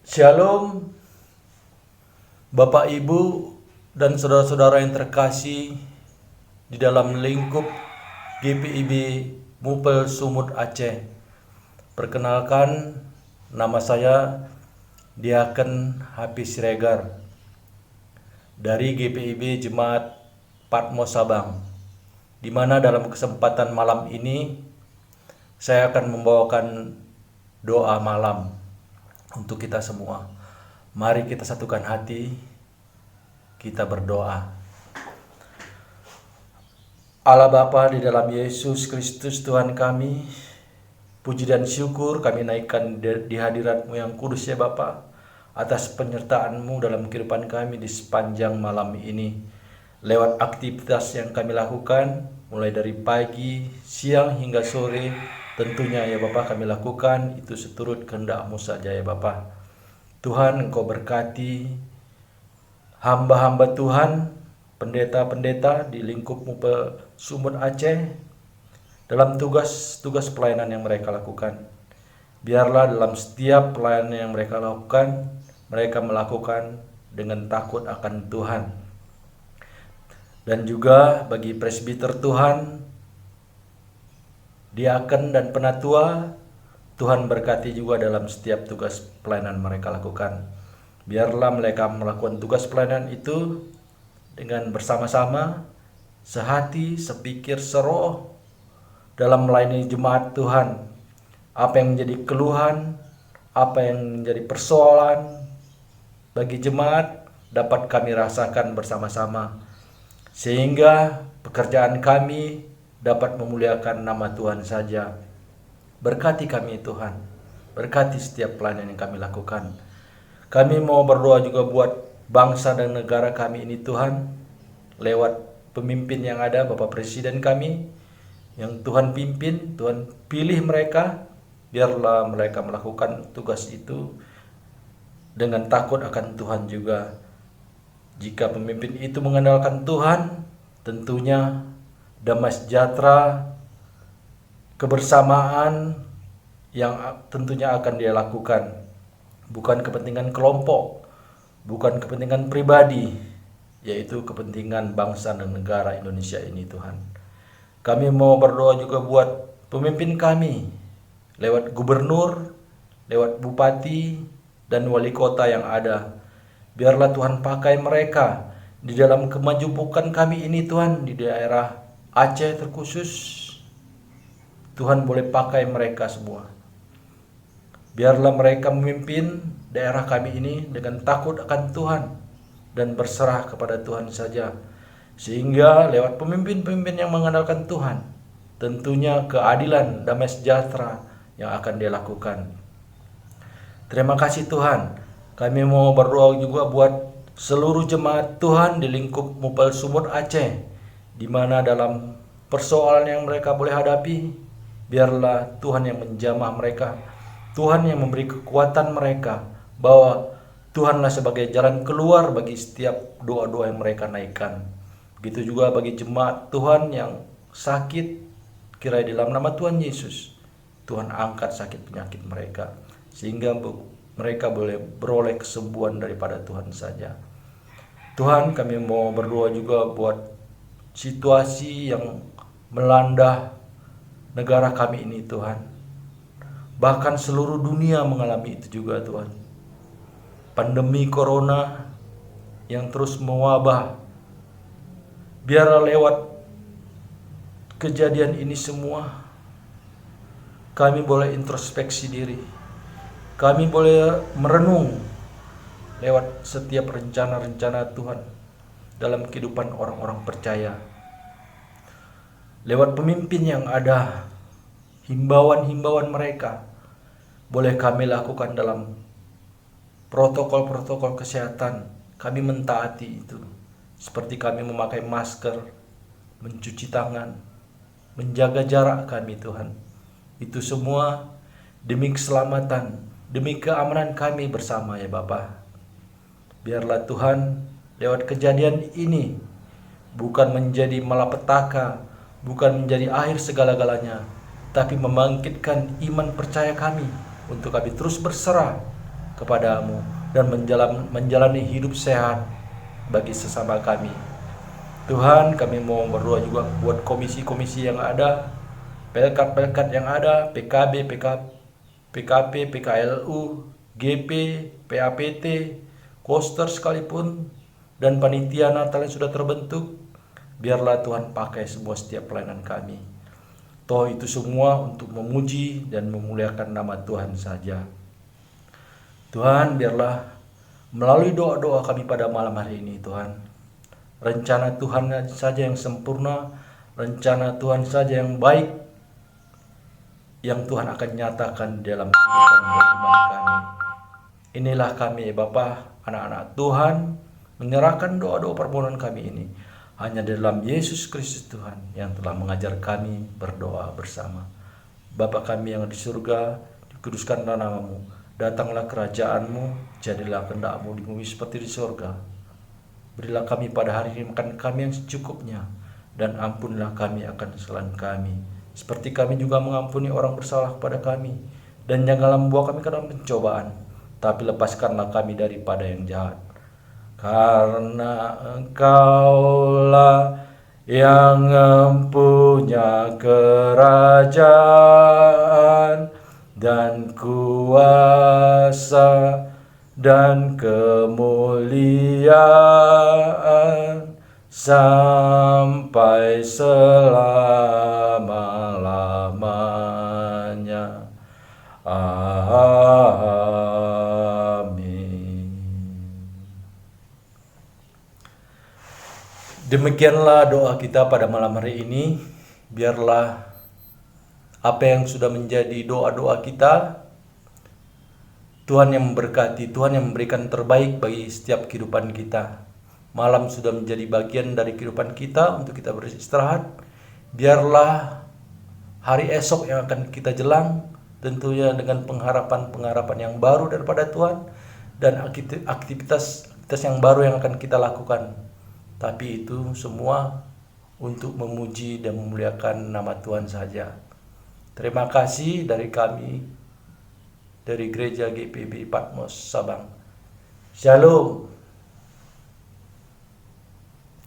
Shalom, Bapak Ibu dan saudara-saudara yang terkasih di dalam lingkup GPIB Mupel Sumut Aceh. Perkenalkan, nama saya Diaken Hafiz Siregar dari GPIB Jemaat Patmos Sabang, di mana dalam kesempatan malam ini saya akan membawakan doa malam untuk kita semua. Mari kita satukan hati, kita berdoa. Allah Bapa di dalam Yesus Kristus Tuhan kami, puji dan syukur kami naikkan di hadirat-Mu yang kudus ya Bapa, atas penyertaan-Mu dalam kehidupan kami di sepanjang malam ini. Lewat aktivitas yang kami lakukan, mulai dari pagi, siang hingga sore, tentunya ya Bapa kami lakukan itu seturut kehendak-Mu saja ya Bapa. Tuhan Engkau berkati hamba-hamba Tuhan, pendeta-pendeta di lingkup Mupel Sumut Aceh dalam tugas-tugas pelayanan yang mereka lakukan. Biarlah dalam setiap pelayanan yang mereka lakukan, mereka melakukan dengan takut akan Tuhan. Dan juga bagi presbiter Tuhan, diaken dan penatua, Tuhan berkati juga dalam setiap tugas pelayanan mereka lakukan. Biarlah mereka melakukan tugas pelayanan itu dengan bersama-sama, sehati, sepikir, seroh dalam melayani jemaat Tuhan. Apa yang menjadi keluhan, apa yang menjadi persoalan bagi jemaat dapat kami rasakan bersama-sama, sehingga pekerjaan kami dapat memuliakan nama Tuhan saja. Berkati kami Tuhan, berkati setiap pelayanan yang kami lakukan. Kami mau berdoa juga buat bangsa dan negara kami ini Tuhan, lewat pemimpin yang ada, Bapak Presiden kami, yang Tuhan pimpin, Tuhan pilih mereka, biarlah mereka melakukan tugas itu dengan takut akan Tuhan juga. Jika pemimpin itu mengandalkan Tuhan, tentunya damai sejahtera, kebersamaan yang tentunya akan dia lakukan. Bukan kepentingan kelompok, bukan kepentingan pribadi, yaitu kepentingan bangsa dan negara Indonesia ini Tuhan. Kami mau berdoa juga buat pemimpin kami, lewat gubernur, lewat bupati, dan wali kota yang ada. Biarlah Tuhan pakai mereka di dalam kemajubukan kami ini Tuhan, di daerah Aceh terkhusus. Tuhan boleh pakai mereka semua. Biarlah mereka memimpin daerah kami ini dengan takut akan Tuhan dan berserah kepada Tuhan saja. Sehingga lewat pemimpin-pemimpin yang mengandalkan Tuhan, tentunya keadilan, damai sejahtera yang akan dia lakukan. Terima kasih Tuhan. Kami mau berdoa juga buat seluruh jemaat Tuhan di lingkup Mupel Sumut Aceh, di mana dalam persoalan yang mereka boleh hadapi, biarlah Tuhan yang menjamah mereka, Tuhan yang memberi kekuatan mereka, bahwa Tuhanlah sebagai jalan keluar bagi setiap doa-doa yang mereka naikkan. Begitu juga bagi jemaat Tuhan yang sakit, kiranya dalam nama Tuhan Yesus, Tuhan angkat sakit penyakit mereka, sehingga mereka boleh beroleh kesembuhan daripada Tuhan saja. Tuhan, kami mau berdoa juga buat situasi yang melanda negara kami ini Tuhan. Bahkan seluruh dunia mengalami itu juga Tuhan. Pandemi corona yang terus mewabah. Biarlah lewat kejadian ini semua, kami boleh introspeksi diri. Kami boleh merenung lewat setiap rencana-rencana Tuhan dalam kehidupan orang-orang percaya. Lewat pemimpin yang ada, himbauan-himbauan mereka boleh kami lakukan dalam protokol-protokol kesehatan. Kami mentaati itu, seperti kami memakai masker, mencuci tangan, menjaga jarak kami Tuhan. Itu semua demi keselamatan, demi keamanan kami bersama ya Bapa. Biarlah Tuhan lewat kejadian ini bukan menjadi malapetaka, bukan menjadi akhir segala-galanya, tapi membangkitkan iman percaya kami untuk kami terus berserah kepadamu dan menjalani hidup sehat bagi sesama kami. Tuhan, kami mau berdoa juga buat komisi-komisi yang ada, pelkat-pelkat yang ada, PKB, PKP, PKLU, GP, PAPT, Koster sekalipun, dan panitia Natal yang sudah terbentuk. Biarlah Tuhan pakai semua setiap pelayanan kami. Toh itu semua untuk memuji dan memuliakan nama Tuhan saja. Tuhan, biarlah melalui doa-doa kami pada malam hari ini, Tuhan, rencana Tuhan saja yang sempurna, rencana Tuhan saja yang baik, yang Tuhan akan nyatakan dalam kehidupan beriman kami. Inilah kami, Bapa, anak-anak Tuhan, menyerahkan doa-doa permohonan kami ini hanya dalam Yesus Kristus Tuhan yang telah mengajar kami berdoa bersama. Bapa kami yang di surga, dikuduskanlah namamu, datanglah kerajaanmu, jadilah kehendak-mu di bumi seperti di surga. Berilah kami pada hari ini makan kami yang secukupnya, dan ampunilah kami akan kesalahan kami, seperti kami juga mengampuni orang bersalah kepada kami. Dan janganlah membawa kami ke dalam pencobaan, tapi lepaskanlah kami daripada yang jahat. Karena Engkaulah yang mempunyai kerajaan dan kuasa dan kemuliaan sampai selama-lamanya. Demikianlah doa kita pada malam hari ini. Biarlah apa yang sudah menjadi doa-doa kita, Tuhan yang memberkati, Tuhan yang memberikan terbaik bagi setiap kehidupan kita. Malam sudah menjadi bagian dari kehidupan kita untuk kita beristirahat. Biarlah hari esok yang akan kita jelang tentunya dengan pengharapan-pengharapan yang baru daripada Tuhan dan aktivitas yang baru yang akan kita lakukan. Tapi itu semua untuk memuji dan memuliakan nama Tuhan saja. Terima kasih dari kami, dari Gereja GPB Patmos Sabang. Shalom.